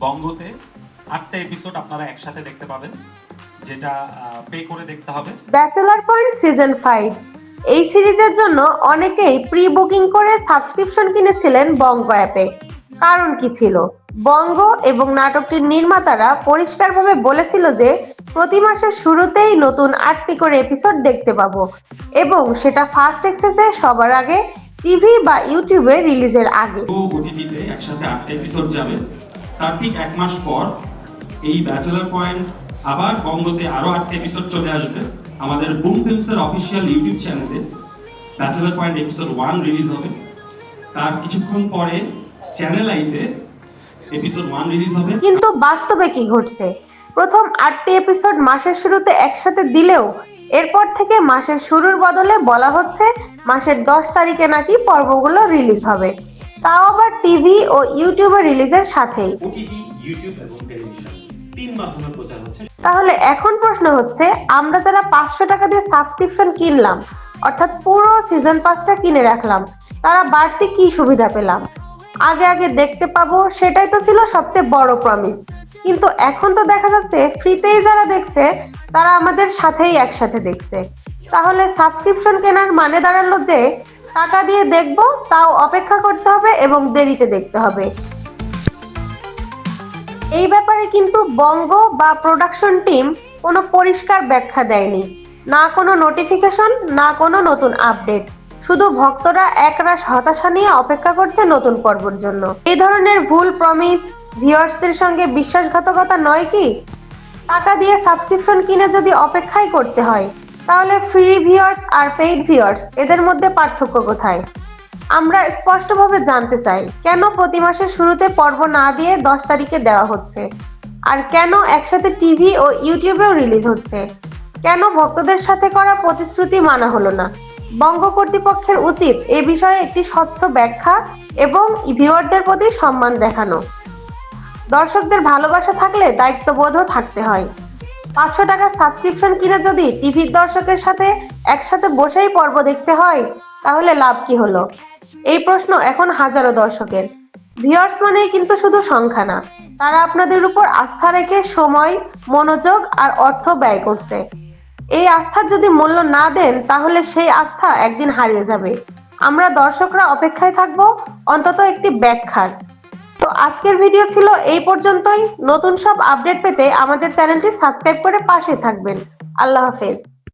বঙ্গতে 8টা episode আপনারা একসাথে দেখতে পাবেন, যেটা পে করে দেখতে হবে। ব্যাচেলার পয়েন্ট সিজন 5 এই সিরিজের জন্য অনেকেই প্রি বুকিং করে সাবস্ক্রিপশন কিনেছিলেন বঙ্গ অ্যাপে। কারণ কি ছিল? বঙ্গ এবং নাটকটির নির্মাতারা পরিষ্কারভাবে বলেছিল যে প্রতি মাসের শুরুতেই নতুন 8টি করে এপিসোড দেখতে পাবো এবং সেটা ফার্স্ট অ্যাক্সেসে সবার আগে টিভি বা ইউটিউবে রিলিজের আগে। ওটিটিতে একসাথে 8টা এপিসোড যাবে, তার ঠিক 1 মাস পর এই ব্যাচেলার পয়েন্ট আবার বঙ্গতে আরো 8টা এপিসোড চলে আসবে। আমাদের বুম ফিল্মসের অফিসিয়াল ইউটিউব চ্যানেলে ব্যাচেলার পয়েন্ট এপিসোড 1 রিলিজ হবে। তার কিছুক্ষণ পরে চ্যানেল আইতে এপিসোড 1 রিলিজ হবে। কিন্তু বাস্তবে কি ঘটছে? প্রথম 8টি এপিসোড মাসের শুরুতে একসাথে দিলেও এরপর থেকে মাসের শুরুর বদলে বলা হচ্ছে মাসের 10 তারিখে নাকি পর্বগুলো রিলিজ হবে, তাও আবার টিভি ও ইউটিউবে রিলিজের সাথেই। ওটিটি, ইউটিউব এবং টেলিভিশন তিন মাধ্যমে প্রচার হচ্ছে। তাহলে এখন প্রশ্ন হচ্ছে, আমরা যারা 500 টাকা দিয়ে সাবস্ক্রিপশন কিনলাম, অর্থাৎ পুরো সিজন পাসটা কিনে রাখলাম, তারা বাড়তি কি সুবিধা পেলাম? আগে আগে দেখতে পাবো, সেটাই তো ছিল সবচেয়ে বড় প্রমিস। কিন্তু এখন তো দেখা যাচ্ছে ফ্রিতেই যারা দেখছে তারা আমাদের সাথেই একসাথে দেখছে। তাহলে সাবস্ক্রিপশন কেনার মানে দাঁড়ালো যে টাকা দিয়ে দেখবো, তাও অপেক্ষা করতে হবে এবং দেরিতে দেখতে হবে। এই ব্যাপারে কিন্তু বঙ্গ বা প্রোডাকশন টিম কোনো পরিষ্কার ব্যাখ্যা দেয়নি, না কোনো নোটিফিকেশন, না কোনো নতুন আপডেট। শুধু ভক্তরা একরাশ হতাশা নিয়ে অপেক্ষা করছে নতুন পর্বের জন্য। এই ধরনের ভুল প্রমিস ভিউয়ার্সদের সঙ্গে বিশ্বাসঘাতকতা নয় কি? টাকা দিয়ে সাবস্ক্রিপশন কিনে যদি অপেক্ষাই করতে হয়, তাহলে ফ্রি ভিউয়ার্স আর পেইড ভিউয়ার্স এদের মধ্যে পার্থক্য কোথায়? আমরা স্পষ্টভাবে জানতে চাই, কেন প্রতি মাসের শুরুতে পর্ব না দিয়ে 10 তারিখে দেওয়া হচ্ছে? আর কেন একসাথে টিভি ও ইউটিউবেও রিলিজ হচ্ছে? কেন ভক্তদের সাথে করা প্রতিশ্রুতি মানা হলো না? বঙ্গ কর্তৃপক্ষের উচিত এ বিষয়ে একটি স্বচ্ছ ব্যাখ্যা এবং ভিউয়ারদের প্রতি সম্মান দেখানো। দর্শকদের ভালোবাসা থাকলে দায়িত্ববোধও থাকতে হয়। 500 টাকার সাবস্ক্রিপশন কিনে যদি টিভির দর্শকের সাথে একসাথে বসেই পর্ব দেখতে হয়, তাহলে লাভ কি হলো? এই প্রশ্ন এখন হাজারো দর্শকের। ভিউয়ার্স মানেই কিন্তু শুধু সংখ্যা না, তারা আপনাদের উপর আস্থা রেখে সময়, মনোযোগ আর অর্থ ব্যয় করছে। এই আস্থার যদি মূল্য না দেন, তাহলে সেই আস্থা একদিন হারিয়ে যাবে। আমরা দর্শকরা অপেক্ষায় থাকবো অন্তত একটি ব্যাখ্যার। তো আজকের ভিডিও ছিল এই পর্যন্তই। নতুন সব আপডেট পেতে আমাদের চ্যানেলটি সাবস্ক্রাইব করে পাশে থাকবেন। আল্লাহ হাফেজ।